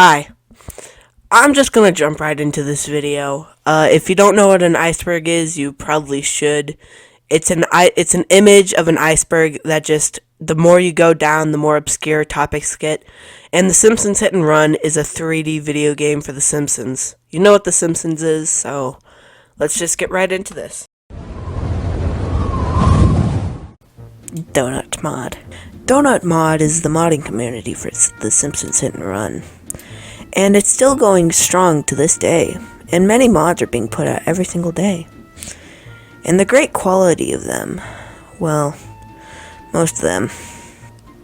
Hi, I'm just gonna jump right into this video. If you don't know what an iceberg is, you probably should. It's an image of an iceberg that just, the more you go down, the more obscure topics get. And the Simpsons Hit and Run is a 3D video game for the Simpsons. You know what the Simpsons is, so let's just get right into this. Donut Mod. Donut Mod is the modding community for the Simpsons Hit and Run. And it's still going strong to this day, and many mods are being put out every single day. And the great quality of them, well, most of them.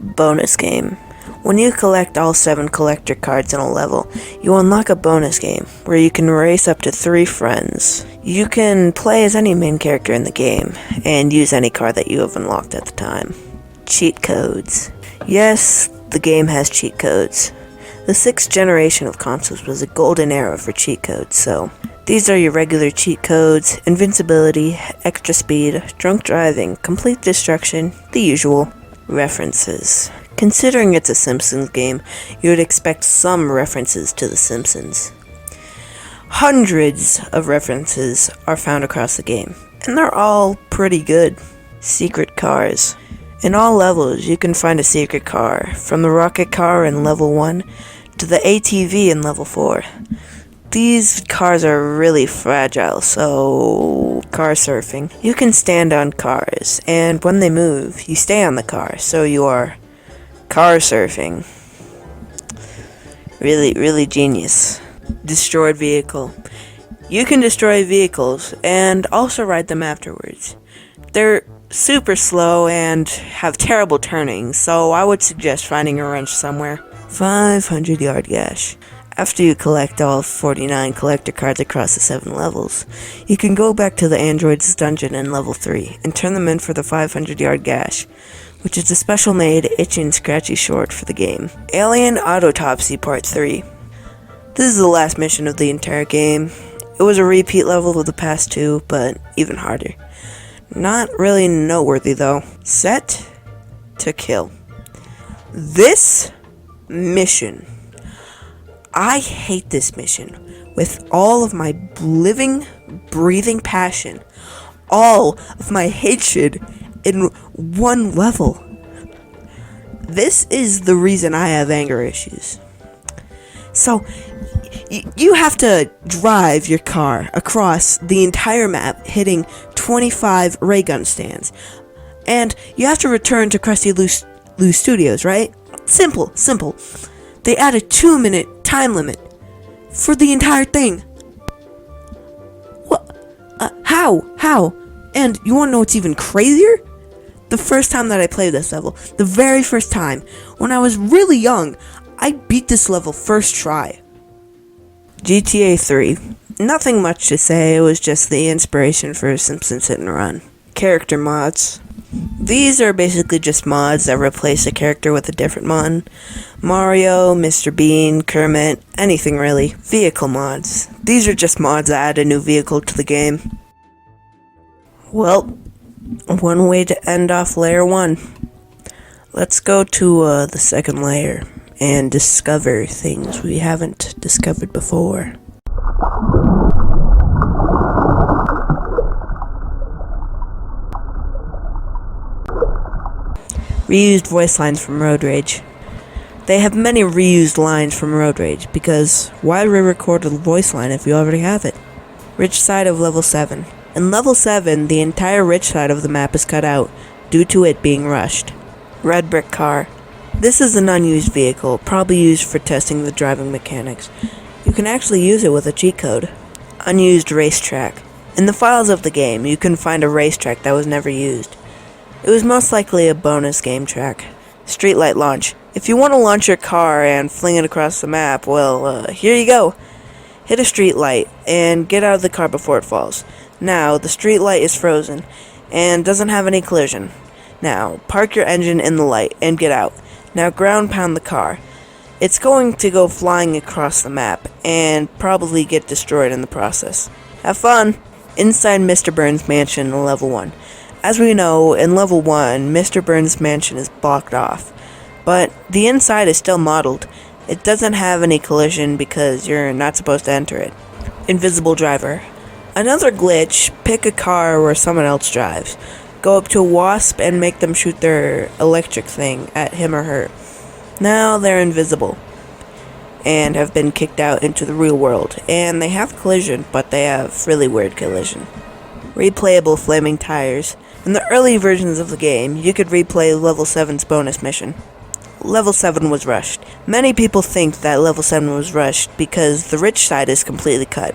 Bonus game. When you collect all 7 collector cards in a level, you unlock a bonus game, where you can race up to 3 friends. You can play as any main character in the game, and use any card that you have unlocked at the time. Cheat codes. Yes, the game has cheat codes. The 6th generation of consoles was a golden era for cheat codes, so these are your regular cheat codes: invincibility, extra speed, drunk driving, complete destruction, the usual. References. Considering it's a Simpsons game, you would expect some references to The Simpsons. Hundreds of references are found across the game, and they're all pretty good. Secret cars. In all levels, you can find a secret car, from the rocket car in level 1 to the ATV in level 4. These cars are really fragile, so car surfing. You can stand on cars, and when they move, you stay on the car, so you are car surfing. Really genius. Destroyed vehicle. You can destroy vehicles, and also ride them afterwards. They're super slow and have terrible turning, so I would suggest finding a wrench somewhere. 500-yard gash. After you collect all 49 collector cards across the 7 levels, you can go back to the android's dungeon in level 3 and turn them in for the 500-yard gash, which is a special made itchy and scratchy short for the game. Alien Autopsy Part 3. This is the last mission of the entire game. It was a repeat level of the past 2, but even harder. Not really noteworthy though. Set to kill. This mission. I hate this mission with all of my living, breathing passion. All of my hatred in one level. This is the reason I have anger issues. So, you have to drive your car across the entire map, hitting 25 ray gun stands. And you have to return to Krusty Lou Studios, right? Simple. They add a 2-minute time limit for the entire thing. What? How? And you wanna know what's even crazier? The first time that I played this level, the very first time, when I was really young, I beat this level first try. GTA 3. Nothing much to say, it was just the inspiration for Simpsons Hit and Run. Character mods. These are basically just mods that replace a character with a different mod. Mario, Mr. Bean, Kermit, anything really. Vehicle mods. These are just mods that add a new vehicle to the game. Well, one way to end off layer 1. Let's go to the second layer and discover things we haven't discovered before. Reused voice lines from Road Rage. They have many reused lines from Road Rage, because why re-record a voice line if you already have it? Rich side of level 7. In level 7, the entire rich side of the map is cut out, due to it being rushed. Red brick car. This is an unused vehicle, probably used for testing the driving mechanics. You can actually use it with a cheat code. Unused racetrack. In the files of the game, you can find a racetrack that was never used. It was most likely a bonus game track. Streetlight launch. If you want to launch your car and fling it across the map, well, here you go. Hit a streetlight and get out of the car before it falls. Now, the streetlight is frozen and doesn't have any collision. Now, park your engine in the light and get out. Now ground pound the car. It's going to go flying across the map and probably get destroyed in the process. Have fun! Inside Mr. Burns' mansion in level 1. As we know, in level 1, Mr. Burns' mansion is blocked off, but the inside is still modeled, It doesn't have any collision because you're not supposed to enter it. Invisible driver. Another glitch, pick a car where someone else drives. Go up to a wasp and make them shoot their electric thing at him or her. Now they're invisible and have been kicked out into the real world. And they have collision, but they have really weird collision. Replayable flaming tires. In the early versions of the game, you could replay Level 7's bonus mission. Level 7 was rushed. Many people think that Level 7 was rushed because the rich side is completely cut.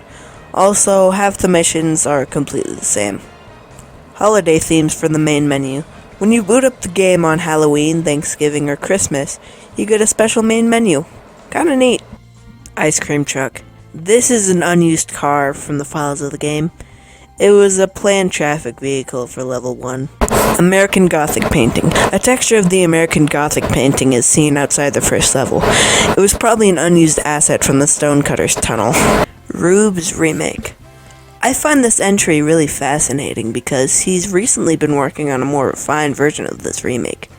Also, half the missions are completely the same. Holiday themes for the main menu. When you boot up the game on Halloween, Thanksgiving, or Christmas, you get a special main menu. Kinda neat. Ice cream truck. This is an unused car from the files of the game. It was a planned traffic vehicle for Level 1. American Gothic painting. A texture of the American Gothic painting is seen outside the first level. It was probably an unused asset from the Stonecutter's tunnel. Rube's remake. I find this entry really fascinating because he's recently been working on a more refined version of this remake.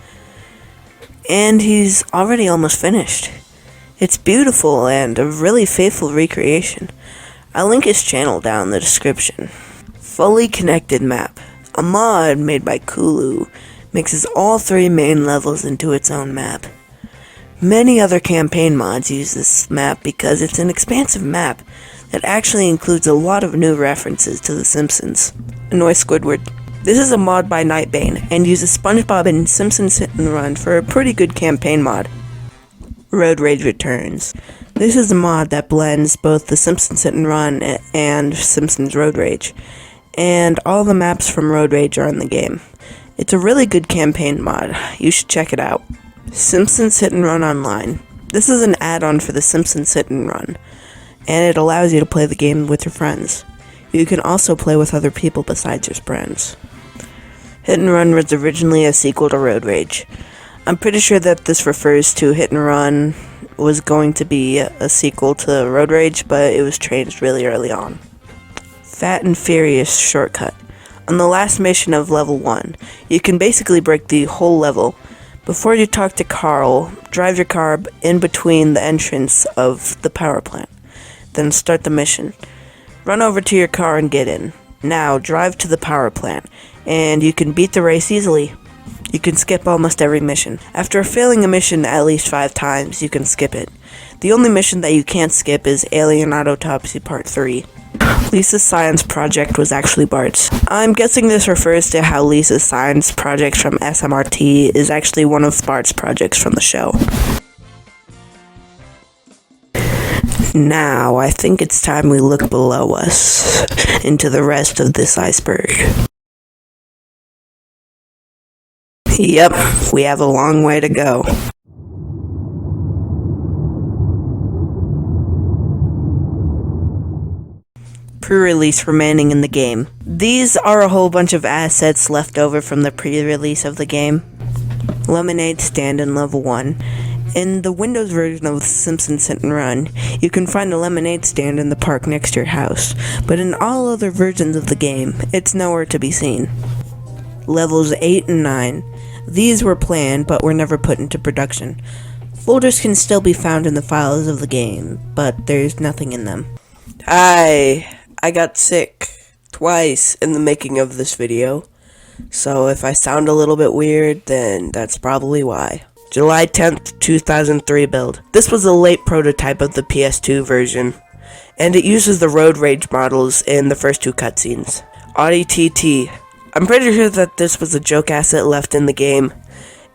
And he's already almost finished. It's beautiful and a really faithful recreation. I'll link his channel down in the description. Fully connected map. A mod made by Kulu mixes all 3 main levels into its own map. Many other campaign mods use this map because it's an expansive map that actually includes a lot of new references to The Simpsons. Annoy Squidward. This is a mod by Nightbane and uses SpongeBob and Simpsons Hit and Run for a pretty good campaign mod. Road Rage Returns. This is a mod that blends both the Simpsons Hit and Run and Simpsons Road Rage. And all the maps from Road Rage are in the game. It's a really good campaign mod. You should check it out. Simpsons Hit and Run Online. This is an add-on for the Simpsons Hit and Run, and it allows you to play the game with your friends. You can also play with other people besides your friends. Hit and Run was originally a sequel to Road Rage. I'm pretty sure that this refers to Hit and Run was going to be a sequel to Road Rage, but it was changed really early on. Fat and Furious shortcut. On the last mission of Level 1, you can basically break the whole level. Before you talk to Carl, drive your car in between the entrance of the power plant. Then start the mission. Run over to your car and get in. Now drive to the power plant, and you can beat the race easily. You can skip almost every mission. After failing a mission at least 5 times, you can skip it. The only mission that you can't skip is Alien Autopsy Part 3. Lisa's science project was actually Bart's. I'm guessing this refers to how Lisa's science project from SMRT is actually one of Bart's projects from the show. Now, I think it's time we look below us, into the rest of this iceberg. Yep, we have a long way to go. Pre-release remaining in the game. These are a whole bunch of assets left over from the pre-release of the game. Lemonade stand in Level 1. In the Windows version of Simpsons Hit and Run, you can find a lemonade stand in the park next to your house, but in all other versions of the game, it's nowhere to be seen. Levels 8 and 9. These were planned, but were never put into production. Folders can still be found in the files of the game, but there's nothing in them. I got sick twice in the making of this video, so if I sound a little bit weird, then that's probably why. July 10th, 2003 build. This was a late prototype of the PS2 version, and it uses the Road Rage models in the first 2 cutscenes. Audi TT. I'm pretty sure that this was a joke asset left in the game.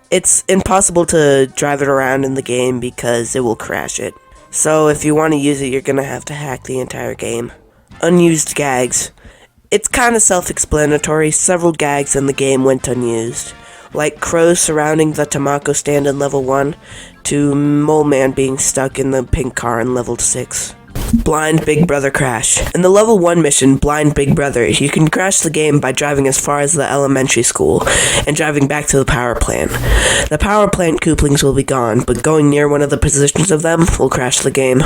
It's impossible to drive it around in the game because it will crash it. So if you want to use it, you're gonna have to hack the entire game. Unused gags. It's kinda self-explanatory. Several gags in the game went unused, like crows surrounding the Tamako stand in Level 1, to Mole Man being stuck in the pink car in Level 6. Blind Big Brother crash. In the Level 1 mission, Blind Big Brother, you can crash the game by driving as far as the elementary school, and driving back to the power plant. The power plant couplings will be gone, but going near one of the positions of them will crash the game.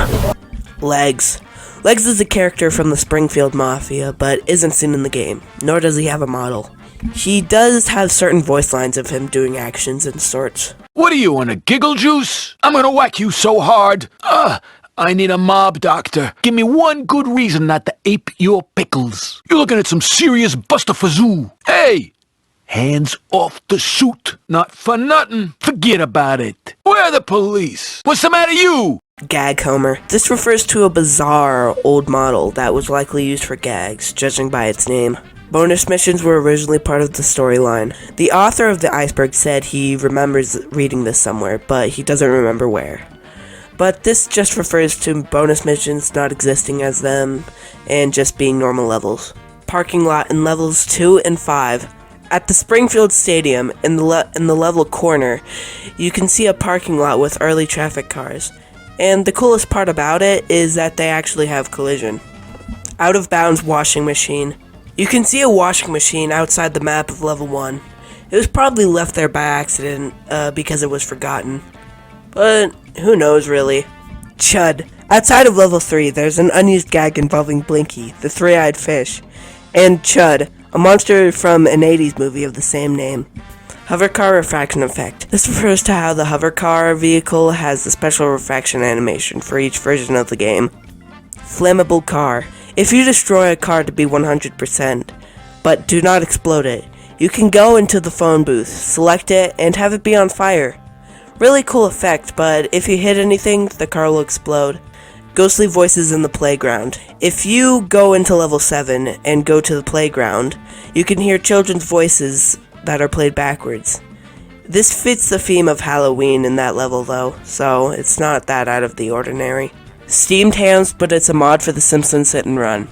Legs. Legs is a character from the Springfield Mafia, but isn't seen in the game, nor does he have a model. He does have certain voice lines of him doing actions and sorts. What are you, on a giggle juice? I'm gonna whack you so hard. I need a mob doctor. Give me one good reason not to ape your pickles. You're looking at some serious bustafazoo. Hey! Hands off the suit. Not for nothing. Forget about it. Where are the police? What's the matter, you? Gag Homer. This refers to a bizarre old model that was likely used for gags, judging by its name. Bonus missions were originally part of the storyline. The author of the Iceberg said he remembers reading this somewhere, but he doesn't remember where. But this just refers to bonus missions not existing as them, and just being normal levels. Parking lot in levels 2 and 5. At the Springfield Stadium, in the level corner, you can see a parking lot with early traffic cars. And the coolest part about it is that they actually have collision. Out of bounds washing machine. You can see a washing machine outside the map of level 1. It was probably left there by accident, because it was forgotten. But who knows, really. Chud. Outside of level 3, there's an unused gag involving Blinky, the three-eyed fish, and Chud, a monster from an 80s movie of the same name. Hovercar refraction effect. This refers to how the hovercar vehicle has the special refraction animation for each version of the game. Flammable car. If you destroy a car to be 100%, but do not explode it, you can go into the phone booth, select it, and have it be on fire. Really cool effect, but if you hit anything, the car will explode. Ghostly voices in the playground. If you go into level 7 and go to the playground, you can hear children's voices that are played backwards. This fits the theme of Halloween in that level though, so it's not that out of the ordinary. Steamed hams, but it's a mod for the Simpsons Hit and Run.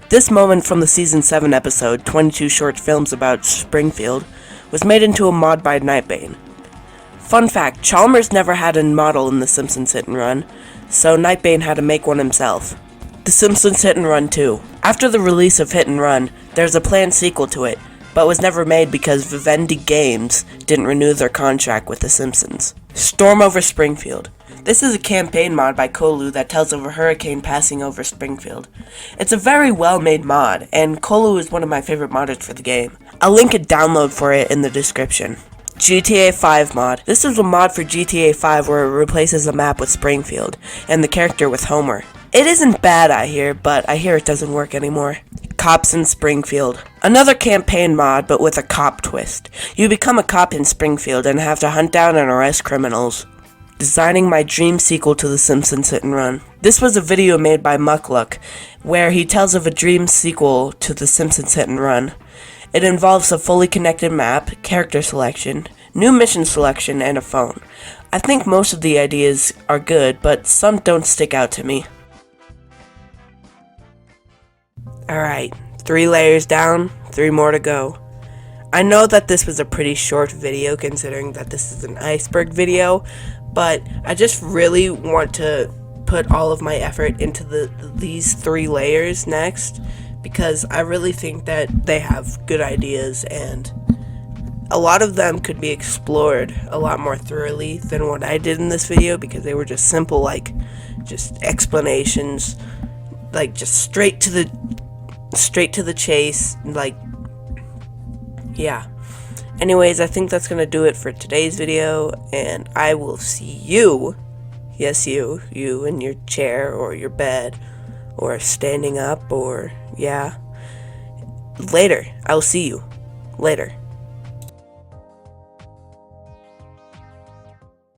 This moment from the Season 7 episode, 22 short films about Springfield, was made into a mod by Nightbane. Fun fact, Chalmers never had a model in the Simpsons Hit and Run, so Nightbane had to make one himself. The Simpsons Hit and Run 2. After the release of Hit and Run, there's a planned sequel to it, but was never made because Vivendi Games didn't renew their contract with The Simpsons. Storm over Springfield. This is a campaign mod by Kolu that tells of a hurricane passing over Springfield. It's a very well-made mod, and Kolu is one of my favorite modders for the game. I'll link a download for it in the description. GTA 5 mod. This is a mod for GTA 5 where it replaces a map with Springfield, and the character with Homer. It isn't bad, I hear, but I hear it doesn't work anymore. Cops in Springfield. Another campaign mod, but with a cop twist. You become a cop in Springfield and have to hunt down and arrest criminals. Designing my dream sequel to The Simpsons Hit and Run. This was a video made by Muckluck, where he tells of a dream sequel to The Simpsons Hit and Run. It involves a fully connected map, character selection, new mission selection, and a phone. I think most of the ideas are good, but some don't stick out to me. Alright, 3 layers down, 3 more to go. I know that this was a pretty short video considering that this is an Iceberg video, but I just really want to put all of my effort into these 3 layers next, because I really think that they have good ideas and a lot of them could be explored a lot more thoroughly than what I did in this video, because they were just simple, like, just explanations, like, just straight to the chase, like, yeah. Anyways, I think that's gonna do it for today's video, and I will see you, yes you in your chair or your bed, or standing up, or, yeah, later. I'll see you later.